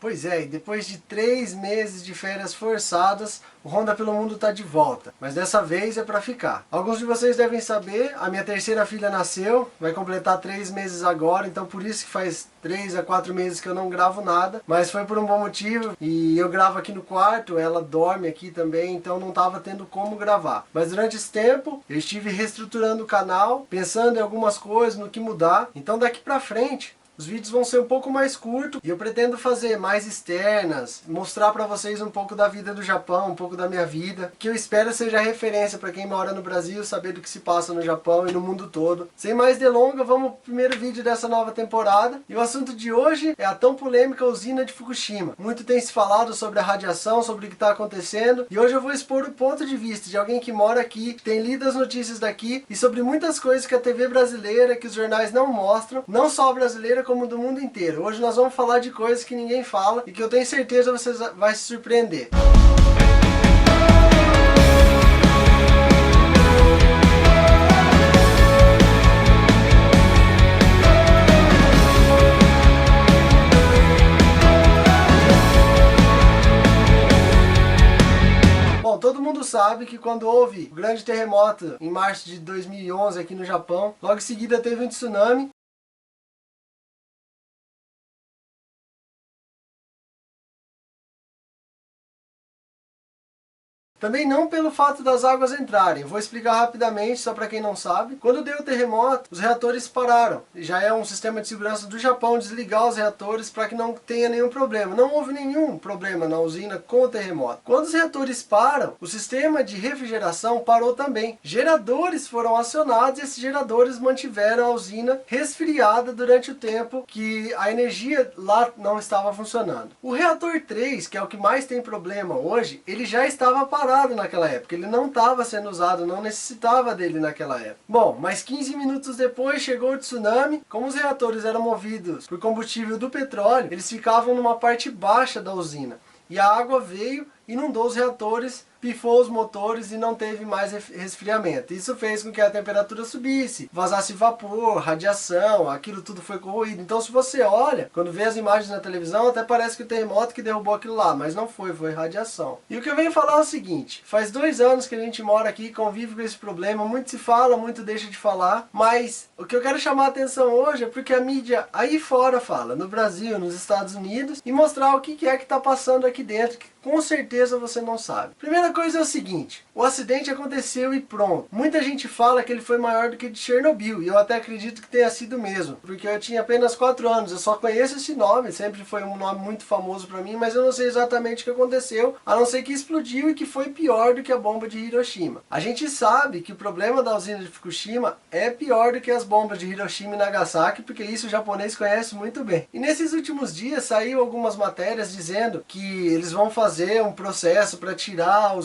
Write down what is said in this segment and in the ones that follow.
Pois é, e depois de 3 meses de férias forçadas, o Honda pelo Mundo está de volta, mas dessa vez é para ficar. Alguns de vocês devem saber, a minha terceira filha nasceu, vai completar 3 meses agora, então por isso que faz 3 a 4 meses que eu não gravo nada, mas foi por um bom motivo, e eu gravo aqui no quarto, ela dorme aqui também, então não estava tendo como gravar. Mas durante esse tempo, eu estive reestruturando o canal, pensando em algumas coisas, no que mudar, então daqui para frente, os vídeos vão ser um pouco mais curtos e eu pretendo fazer mais externas, mostrar para vocês um pouco da vida do Japão, um pouco da minha vida, que eu espero seja referência para quem mora no Brasil, saber do que se passa no Japão e no mundo todo. Sem mais delongas, vamos ao primeiro vídeo dessa nova temporada. E o assunto de hoje é a tão polêmica usina de Fukushima. Muito tem se falado sobre a radiação, sobre o que está acontecendo, e hoje eu vou expor o ponto de vista de alguém que mora aqui, que tem lido as notícias daqui, e sobre muitas coisas que a TV brasileira, que os jornais não mostram, não só a brasileira, como do mundo inteiro. Hoje nós vamos falar de coisas que ninguém fala e que eu tenho certeza vocês vão se surpreender. Bom, todo mundo sabe que quando houve o grande terremoto em março de 2011 aqui no Japão, logo em seguida teve um tsunami. Também não pelo fato das águas entrarem. Vou explicar rapidamente, só para quem não sabe. Quando deu o terremoto, os reatores pararam. Já é um sistema de segurança do Japão desligar os reatores para que não tenha nenhum problema. Não houve nenhum problema na usina com o terremoto. Quando os reatores param, o sistema de refrigeração parou também. Geradores foram acionados e esses geradores mantiveram a usina resfriada durante o tempo que a energia lá não estava funcionando. O reator 3, que é o que mais tem problema hoje, ele já estava parado naquela época, ele não estava sendo usado, não necessitava dele naquela época. Bom, mas 15 minutos depois chegou o tsunami. Como os reatores eram movidos por combustível do petróleo, eles ficavam numa parte baixa da usina. E a água veio, inundou os reatores, pifou os motores e não teve mais resfriamento. Isso fez com que a temperatura subisse, vazasse vapor, radiação, aquilo tudo foi corroído. Então se você olha, quando vê as imagens na televisão, até parece que o terremoto que derrubou aquilo lá, mas não foi, foi radiação. E o que eu venho falar é o seguinte, faz 2 anos que a gente mora aqui, convive com esse problema, muito se fala, muito deixa de falar, mas o que eu quero chamar a atenção hoje é porque a mídia aí fora fala, no Brasil, nos Estados Unidos, e mostrar o que é que está passando aqui dentro, que com certeza você não sabe. Primeira coisa é o seguinte, o acidente aconteceu e pronto. Muita gente fala que ele foi maior do que de Chernobyl, e eu até acredito que tenha sido mesmo, porque eu tinha apenas 4 anos, eu só conheço esse nome, sempre foi um nome muito famoso para mim, mas eu não sei exatamente o que aconteceu, a não ser que explodiu e que foi pior do que a bomba de Hiroshima. A gente sabe que o problema da usina de Fukushima é pior do que as bombas de Hiroshima e Nagasaki, porque isso o japonês conhece muito bem. E nesses últimos dias saiu algumas matérias dizendo que eles vão fazer um processo para tirar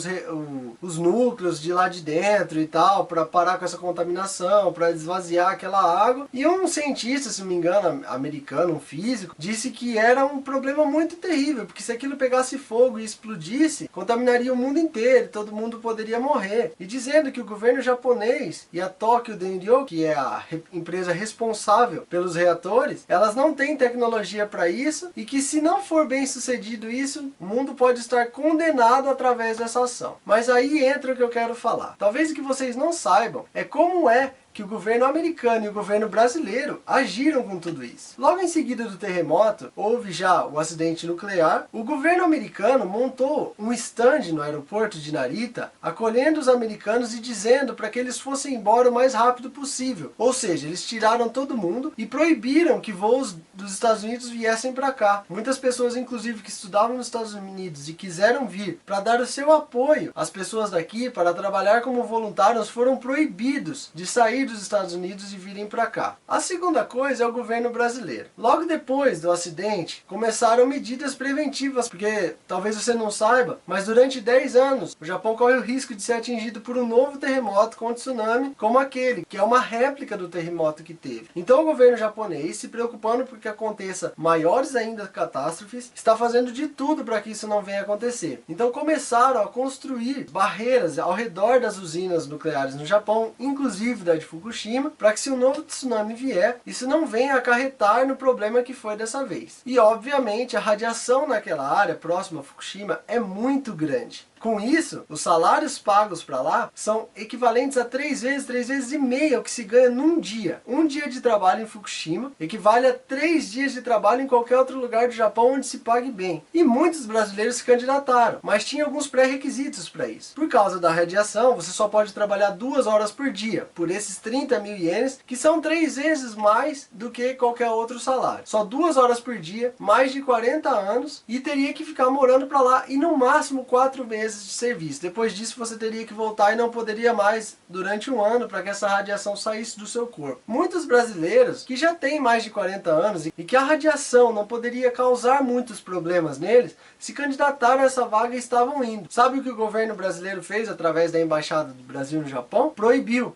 os núcleos de lá de dentro e tal, para parar com essa contaminação, para esvaziar aquela água. E um cientista, se não me engano, americano, um físico, disse que era um problema muito terrível, porque se aquilo pegasse fogo e explodisse, contaminaria o mundo inteiro, todo mundo poderia morrer. E dizendo que o governo japonês e a Tokyo Denryo, que é a empresa responsável pelos reatores, elas não têm tecnologia para isso, e que se não for bem sucedido isso, o mundo pode estar condenado através dessa ação. Mas aí entra o que eu quero falar. Talvez o que vocês não saibam é como é que o governo americano e o governo brasileiro agiram com tudo isso. Logo em seguida do terremoto, houve já o acidente nuclear. O governo americano montou um stand no aeroporto de Narita, acolhendo os americanos e dizendo para que eles fossem embora o mais rápido possível. Ou seja, eles tiraram todo mundo e proibiram que voos dos Estados Unidos viessem para cá. Muitas pessoas, inclusive, que estudavam nos Estados Unidos e quiseram vir para dar o seu apoio às pessoas daqui, para trabalhar como voluntários, foram proibidos de sair dos Estados Unidos e virem para cá. A segunda coisa é o governo brasileiro. Logo depois do acidente, começaram medidas preventivas, porque talvez você não saiba, mas durante 10 anos, o Japão corre o risco de ser atingido por um novo terremoto com tsunami, como aquele, que é uma réplica do terremoto que teve. Então o governo japonês, se preocupando porque aconteça maiores ainda catástrofes, está fazendo de tudo para que isso não venha acontecer. Então começaram a construir barreiras ao redor das usinas nucleares no Japão, inclusive da de Fukushima, para que se um novo tsunami vier, isso não venha acarretar no problema que foi dessa vez. E obviamente a radiação naquela área próxima a Fukushima é muito grande. Com isso, os salários pagos para lá são equivalentes a 3 vezes e meia o que se ganha num dia. Um dia de trabalho em Fukushima equivale a 3 dias de trabalho em qualquer outro lugar do Japão onde se pague bem. E muitos brasileiros se candidataram, mas tinha alguns pré-requisitos para isso. Por causa da radiação, você só pode trabalhar 2 horas por dia, por esses 30 mil ienes, que são 3 vezes mais do que qualquer outro salário. Só 2 horas por dia, mais de 40 anos, e teria que ficar morando para lá, e no máximo 4 meses de serviço. Depois disso você teria que voltar e não poderia mais durante um ano para que essa radiação saísse do seu corpo. Muitos brasileiros que já têm mais de 40 anos e que a radiação não poderia causar muitos problemas neles, se candidataram a essa vaga e estavam indo. Sabe o que o governo brasileiro fez através da Embaixada do Brasil no Japão? Proibiu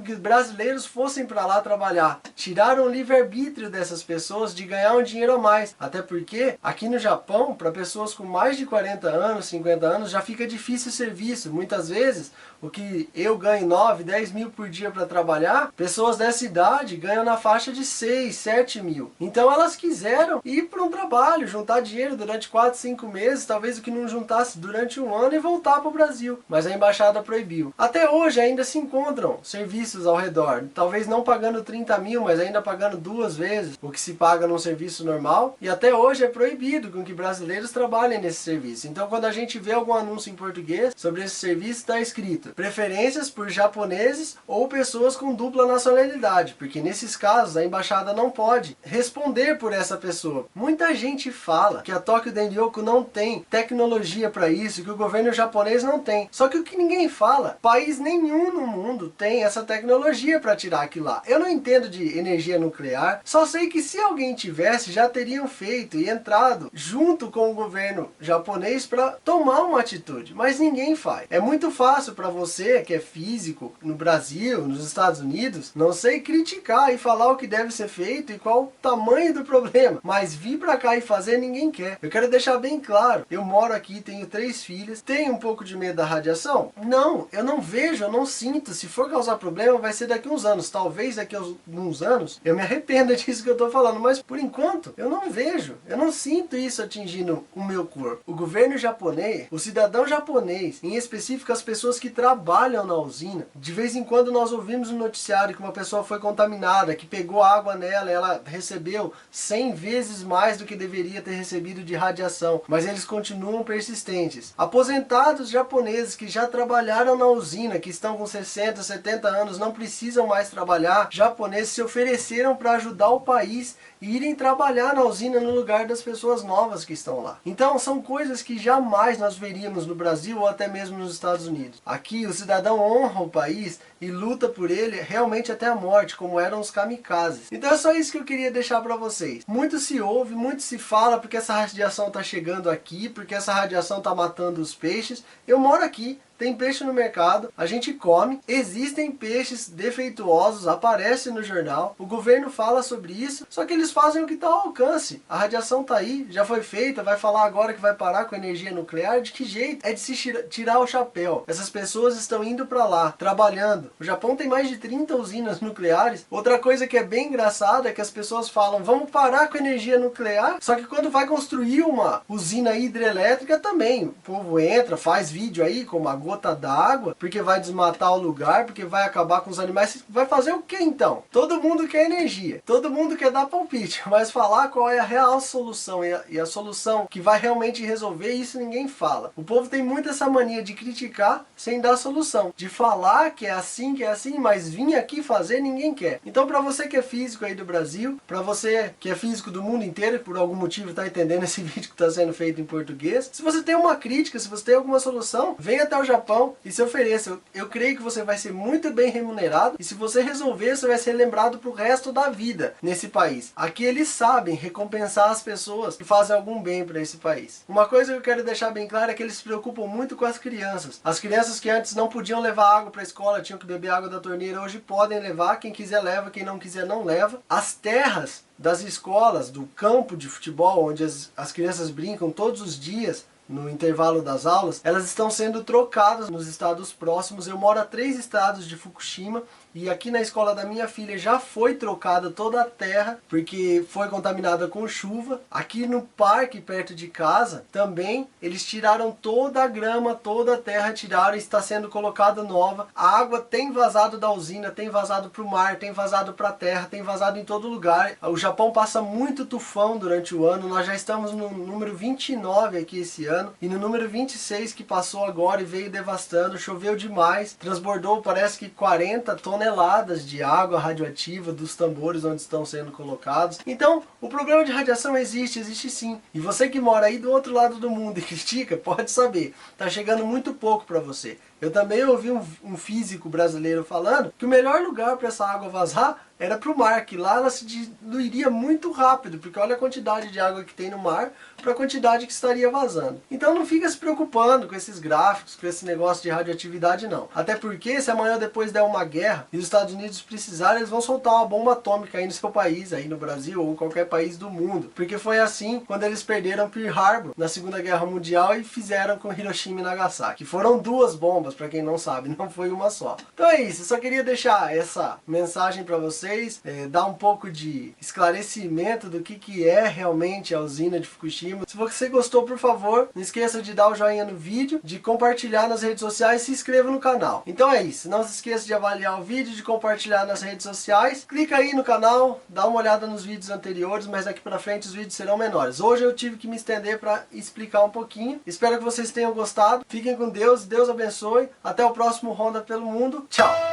que os brasileiros fossem para lá trabalhar. Tiraram o livre-arbítrio dessas pessoas de ganhar um dinheiro a mais. Até porque aqui no Japão, para pessoas com mais de 40 anos, 50 anos, já fica difícil o serviço. Muitas vezes, o que eu ganho 9, 10 mil por dia para trabalhar, pessoas dessa idade ganham na faixa de 6, 7 mil. Então elas quiseram ir para um trabalho, juntar dinheiro durante 4, 5 meses, talvez o que não juntasse durante um ano, e voltar para o Brasil. Mas a embaixada proibiu. Até hoje ainda se encontram serviços ao redor, talvez não pagando 30 mil, mas ainda pagando 2 vezes o que se paga num serviço normal. E até hoje é proibido com que brasileiros trabalhem nesse serviço. Então quando a gente vê algum anúncio em português sobre esse serviço, está escrito preferências por japoneses ou pessoas com dupla nacionalidade, porque nesses casos a embaixada não pode responder por essa pessoa. Muita gente fala que a Tokyo Denryoko não tem tecnologia para isso, que o governo japonês não tem. Só que o que ninguém fala, país nenhum no mundo tem essa tecnologia para tirar aquilo lá. Eu não entendo de energia nuclear, só sei que se alguém tivesse, já teriam feito e entrado junto com o governo japonês para tomar uma atitude, mas ninguém faz. É muito fácil para você que é físico no Brasil, nos Estados Unidos, não sei, criticar e falar o que deve ser feito e qual o tamanho do problema, mas vir para cá e fazer ninguém quer. Eu quero deixar bem claro, eu moro aqui, tenho 3 filhas, tenho um pouco de medo da radiação? Não, eu não vejo, eu não sinto. Se for causar problema vai ser daqui uns anos, talvez daqui a uns anos eu me arrependa disso que eu estou falando, mas por enquanto eu não vejo, eu não sinto isso atingindo o meu corpo. O governo japonês, o cidadão japonês, em específico as pessoas que trabalham na usina, de vez em quando nós ouvimos no noticiário que uma pessoa foi contaminada, que pegou água nela, ela recebeu 100 vezes mais do que deveria ter recebido de radiação, mas eles continuam persistentes. Aposentados japoneses que já trabalharam na usina, que estão com 60, 70 anos, não precisam mais trabalhar, japoneses se ofereceram para ajudar o país e irem trabalhar na usina no lugar das pessoas novas que estão lá. Então são coisas que jamais nós veríamos no Brasil ou até mesmo nos Estados Unidos. Aqui o cidadão honra o país e luta por ele realmente até a morte, como eram os kamikazes. Então é só isso que eu queria deixar para vocês. Muito se ouve, muito se fala porque essa radiação está chegando aqui, porque essa radiação está matando os peixes. Eu moro aqui. Tem peixe no mercado, a gente come, existem peixes defeituosos, aparece no jornal, o governo fala sobre isso, só que eles fazem o que está ao alcance. A radiação está aí, já foi feita, vai falar agora que vai parar com a energia nuclear, de que jeito? É de se tirar o chapéu. Essas pessoas estão indo para lá, trabalhando. O Japão tem mais de 30 usinas nucleares. Outra coisa que é bem engraçada é que as pessoas falam, vamos parar com a energia nuclear, só que quando vai construir uma usina hidrelétrica também, o povo entra, faz vídeo aí, como a gota d'água, porque vai desmatar o lugar, porque vai acabar com os animais. Vai fazer o que então? Todo mundo quer energia, todo mundo quer dar palpite, mas falar qual é a real solução e a solução que vai realmente resolver isso ninguém fala. O povo tem muito essa mania de criticar sem dar solução, de falar que é assim, mas vir aqui fazer ninguém quer. Então para você que é físico aí do Brasil, para você que é físico do mundo inteiro e por algum motivo está entendendo esse vídeo que está sendo feito em português, se você tem uma crítica, se você tem alguma solução, vem até o Japão e se ofereça. Eu creio que você vai ser muito bem remunerado e se você resolver, você vai ser lembrado pro resto da vida nesse país. Aqui eles sabem recompensar as pessoas que fazem algum bem para esse país. Uma coisa que eu quero deixar bem claro é que eles se preocupam muito com as crianças. As crianças que antes não podiam levar água para a escola, tinham que beber água da torneira, hoje podem levar. Quem quiser leva, quem não quiser não leva. As terras das escolas, do campo de futebol, onde as crianças brincam todos os dias, no intervalo das aulas, elas estão sendo trocadas nos estados próximos. Eu moro a 3 estados de Fukushima e aqui na escola da minha filha já foi trocada toda a terra, porque foi contaminada com chuva. Aqui no parque perto de casa também eles tiraram toda a grama, toda a terra tiraram e está sendo colocada nova. A água tem vazado da usina, tem vazado para o mar, tem vazado para a terra, tem vazado em todo lugar. O Japão passa muito tufão durante o ano, nós já estamos no número 29 aqui esse ano, e no número 26 que passou agora e veio devastando, choveu demais, transbordou parece que 40 toneladas de água radioativa dos tambores onde estão sendo colocados. Então, o problema de radiação existe sim. E você que mora aí do outro lado do mundo e critica, pode saber, tá chegando muito pouco para você. Eu também ouvi um físico brasileiro falando que o melhor lugar para essa água vazar era para o mar, que lá ela se diluiria muito rápido, porque olha a quantidade de água que tem no mar para a quantidade que estaria vazando. Então não fica se preocupando com esses gráficos, com esse negócio de radioatividade não. Até porque se amanhã depois der uma guerra e os Estados Unidos precisarem, eles vão soltar uma bomba atômica aí no seu país, aí no Brasil ou em qualquer país do mundo. Porque foi assim quando eles perderam Pearl Harbor na Segunda Guerra Mundial e fizeram com Hiroshima e Nagasaki. Foram duas bombas, para quem não sabe, não foi uma só. Então é isso, eu só queria deixar essa mensagem para vocês, dar um pouco de esclarecimento do que é realmente a usina de Fukushima. Se você gostou, por favor, não esqueça de dar o joinha no vídeo, de compartilhar nas redes sociais e se inscreva no canal. Então é isso, não se esqueça de avaliar o vídeo, de compartilhar nas redes sociais. Clica aí no canal, dá uma olhada nos vídeos anteriores, mas daqui pra frente os vídeos serão menores. Hoje eu tive que me estender para explicar um pouquinho. Espero que vocês tenham gostado. Fiquem com Deus, Deus abençoe. Até o próximo Honda pelo Mundo. Tchau!